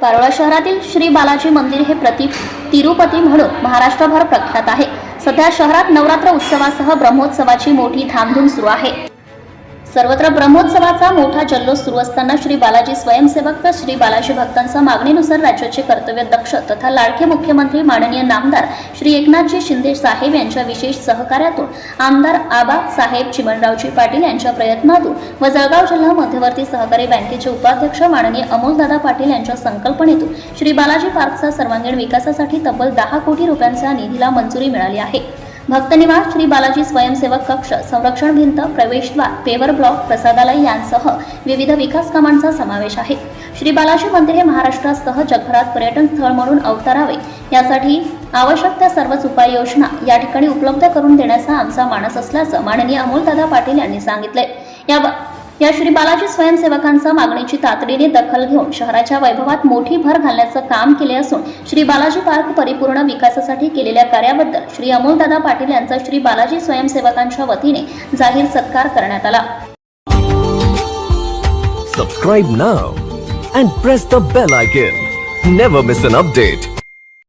पारोळा शहरातील श्री बालाजी मंदिर हे तिरुपती म्हणून महाराष्ट्रभर प्रख्यात आहे। सध्या शहरात नवरात्र उत्सवासह ब्रह्मोत्सवाची मोठी धामधूम सुरू आहे। सर्वत्र ब्रह्मोत्सवाचा मोठा जल्लोष सुरू असताना श्री बालाजी स्वयंसेवक व श्री बालाजी भक्तांच्या मागणीनुसार राज्याचे कर्तव्यदक्ष तथा लाडके मुख्यमंत्री माननीय नामदार श्री एकनाथजी शिंदे साहेब यांच्या विशेष सहकार्यातून आमदार आबा साहेब चिमणरावजी पाटील यांच्या प्रयत्नातून व जळगाव जिल्हा मध्यवर्ती सहकारी बँकेचे उपाध्यक्ष माननीय अमोलदादा पाटील यांच्या संकल्पनेतून श्री बालाजी पार्कचा सर्वांगीण विकासासाठी तब्बल 10 कोटी रुपयांचा निधीला मंजुरी मिळाली आहे। भक्त निवास, श्री बालाजी स्वयंसेवक कक्ष, संरक्षण भिंत, प्रवेशद्वार, पेवर ब्लॉक, प्रसादालय यांसह विविध विकास कामांचा समावेश आहे। श्री बालाजी मंदिर हे महाराष्ट्रासह जगभरात पर्यटन स्थळ म्हणून अवतरावे यासाठी आवश्यक त्या सर्वच उपाययोजना या ठिकाणी उपलब्ध करून देण्याचा आमचा मानस असल्याचं माननीय अमोलदादा पाटील यांनी सांगितले। या श्री बालाजी स्वयंसेवकांच्या मागणीची तातडीने दखल घेऊन शहराच्या वैभवात मोठी भर घालण्याचं काम केले असून श्री बालाजी पार्क परिपूर्ण विकासासाठी केलेल्या कार्याबद्दल श्री अमोलदादा पाटील यांचा श्री बालाजी स्वयंसेवकांच्या वतीने जाहीर सत्कार करण्यात आला। Subscribe now and press the bell icon. Never miss an update.